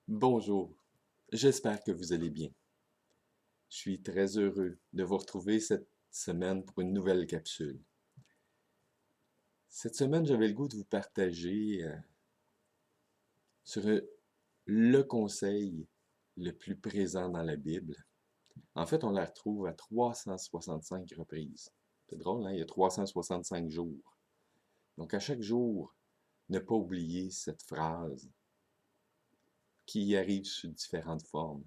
Bonjour, j'espère que vous allez bien. Je suis très heureux de vous retrouver cette semaine pour une nouvelle capsule. Cette semaine, j'avais le goût de vous partager sur le conseil le plus présent dans la Bible. En fait, on la retrouve à 365 reprises. C'est drôle, hein? Il y a 365 jours. Donc, à chaque jour, ne pas oublier cette phrase qui y arrive sous différentes formes,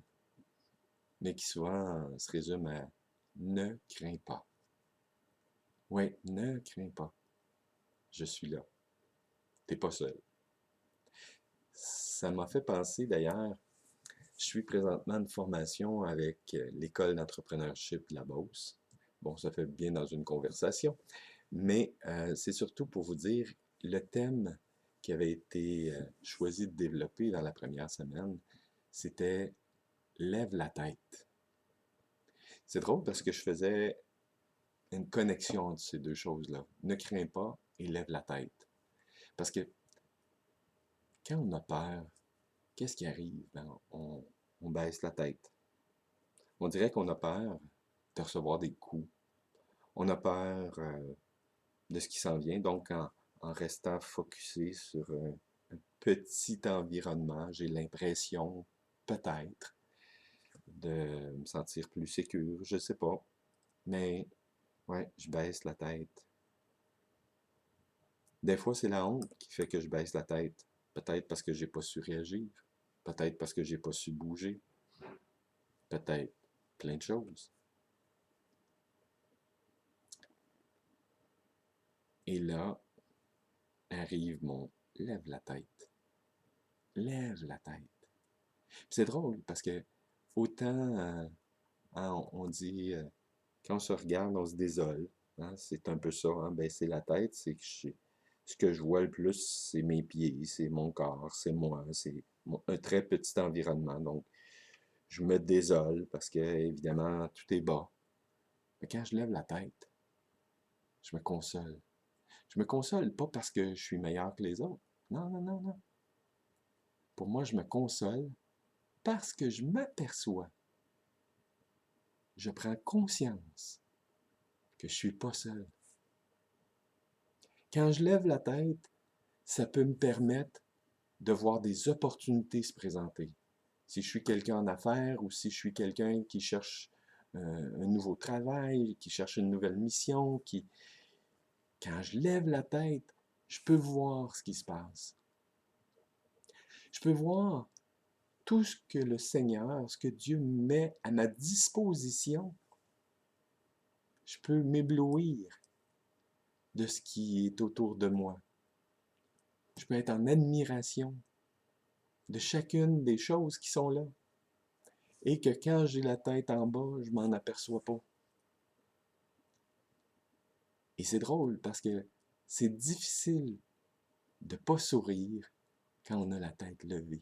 mais qui souvent se résume à ne crains pas. Oui, ne crains pas. Je suis là. T'es pas seul. Ça m'a fait penser d'ailleurs, je suis présentement en formation avec l'école d'entrepreneurship La Beauce. Bon, ça fait bien dans une conversation, mais c'est surtout pour vous dire le thème qui avait été choisi de développer dans la première semaine, c'était lève la tête. C'est drôle parce que je faisais une connexion entre ces deux choses-là. Ne crains pas et lève la tête. Parce que quand on a peur, qu'est-ce qui arrive? Ben, on baisse la tête. On dirait qu'on a peur de recevoir des coups. On a peur de ce qui s'en vient. Donc, en restant focusé sur un petit environnement, j'ai l'impression, peut-être, de me sentir plus sécure. Je sais pas. Mais, ouais, je baisse la tête. Des fois, c'est la honte qui fait que je baisse la tête. Peut-être parce que j'ai pas su réagir. Peut-être parce que j'ai pas su bouger. Peut-être plein de choses. Et là, arrive mon lève la tête. Lève la tête. C'est drôle parce que autant hein, on dit quand on se regarde, on se désole. Hein, c'est un peu ça, hein, baisser la tête, c'est que ce que je vois le plus, c'est mes pieds, c'est mon corps, c'est moi, c'est un très petit environnement. Donc, je me désole parce que, évidemment, tout est bas. Mais quand je lève la tête, je me console. Je me console pas parce que je suis meilleur que les autres. Non, non, non, non. Pour moi, je me console parce que je m'aperçois, je prends conscience que je suis pas seul. Quand je lève la tête, ça peut me permettre de voir des opportunités se présenter. Si je suis quelqu'un en affaires ou si je suis quelqu'un qui cherche un nouveau travail, qui cherche une nouvelle mission, quand je lève la tête, je peux voir ce qui se passe. Je peux voir tout ce que le Seigneur, ce que Dieu met à ma disposition. Je peux m'éblouir de ce qui est autour de moi. Je peux être en admiration de chacune des choses qui sont là. Et que quand j'ai la tête en bas, je m'en aperçois pas. Et c'est drôle parce que c'est difficile de pas sourire quand on a la tête levée.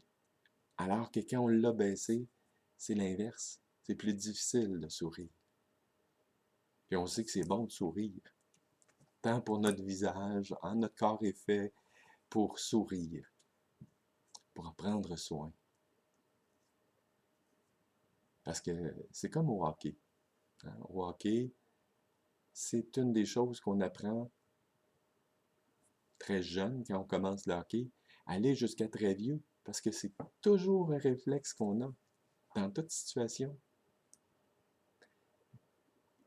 Alors que quand on l'a baissée, c'est l'inverse. C'est plus difficile de sourire. Puis on sait que c'est bon de sourire. Tant pour notre visage, notre corps est fait pour sourire, pour en prendre soin. Parce que c'est comme au hockey. Hein. Au hockey, c'est une des choses qu'on apprend très jeune quand on commence le hockey, aller jusqu'à très vieux, parce que c'est toujours un réflexe qu'on a dans toute situation.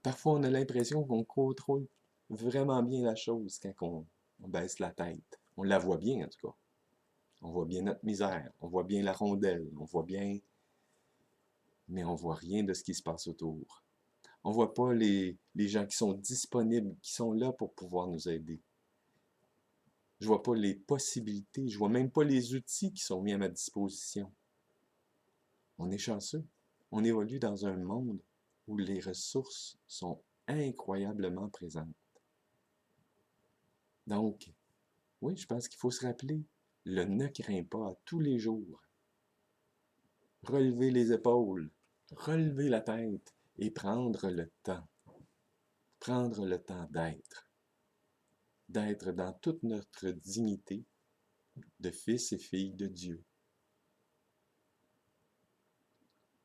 Parfois, on a l'impression qu'on contrôle vraiment bien la chose quand on baisse la tête. On la voit bien, en tout cas. On voit bien notre misère, on voit bien la rondelle, on voit bien, mais on voit rien de ce qui se passe autour. On voit pas les gens qui sont disponibles, qui sont là pour pouvoir nous aider. Je vois pas les possibilités, je vois même pas les outils qui sont mis à ma disposition. On est chanceux. On évolue dans un monde où les ressources sont incroyablement présentes. Donc, oui, je pense qu'il faut se rappeler, le ne crains pas à tous les jours. Relever les épaules, relever la tête et prendre le temps. Prendre le temps d'être. D'être dans toute notre dignité de fils et filles de Dieu.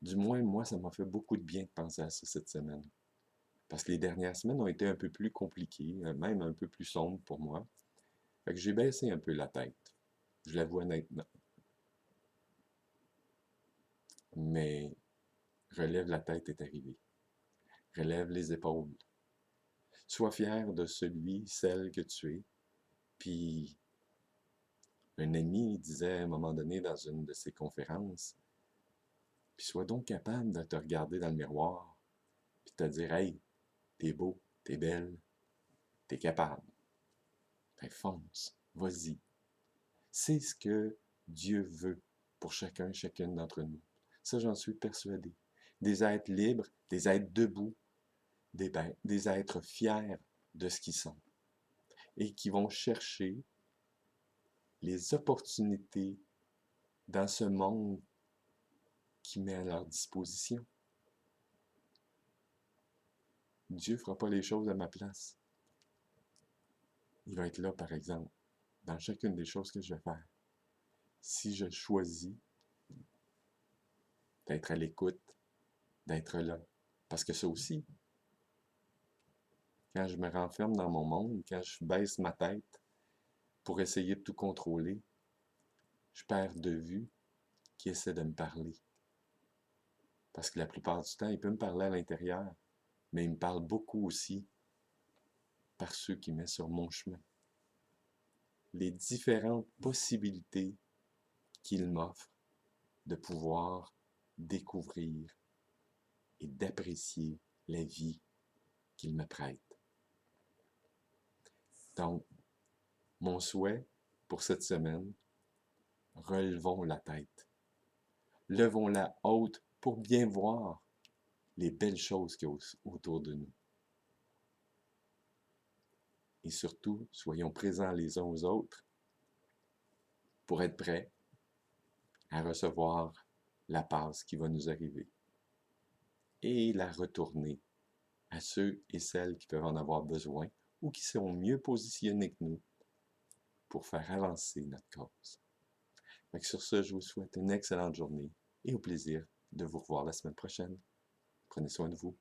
Du moins, moi, ça m'a fait beaucoup de bien de penser à ça cette semaine. Parce que les dernières semaines ont été un peu plus compliquées, même un peu plus sombres pour moi. Fait que j'ai baissé un peu la tête. Je l'avoue honnêtement. Mais relève la tête est arrivé. Relève les épaules. Sois fier de celui, celle que tu es. Puis, un ami disait à un moment donné dans une de ses conférences, puis sois donc capable de te regarder dans le miroir, puis te dire, hey, t'es beau, t'es belle, t'es capable. Ben, fonce, vas-y. C'est ce que Dieu veut pour chacun et chacune d'entre nous. Ça, j'en suis persuadé. Des êtres libres, des êtres debout, des êtres fiers de ce qu'ils sont et qui vont chercher les opportunités dans ce monde qui met à leur disposition. Dieu ne fera pas les choses à ma place. Il va être là, par exemple, dans chacune des choses que je vais faire. Si je choisis d'être à l'écoute, d'être là. Parce que ça aussi, quand je me renferme dans mon monde, quand je baisse ma tête pour essayer de tout contrôler, je perds de vue qui essaie de me parler. Parce que la plupart du temps, il peut me parler à l'intérieur, mais il me parle beaucoup aussi par ceux qui mettent sur mon chemin. Les différentes possibilités qu'il m'offre de pouvoir découvrir et d'apprécier la vie qu'il me prête. Donc, mon souhait pour cette semaine, relevons la tête. Levons-la haute pour bien voir les belles choses qu'il y a autour de nous. Et surtout, soyons présents les uns aux autres pour être prêts à recevoir la passe qui va nous arriver et la retourner à ceux et celles qui peuvent en avoir besoin ou qui seront mieux positionnés que nous pour faire avancer notre cause. Donc sur ce, je vous souhaite une excellente journée et au plaisir de vous revoir la semaine prochaine. Prenez soin de vous.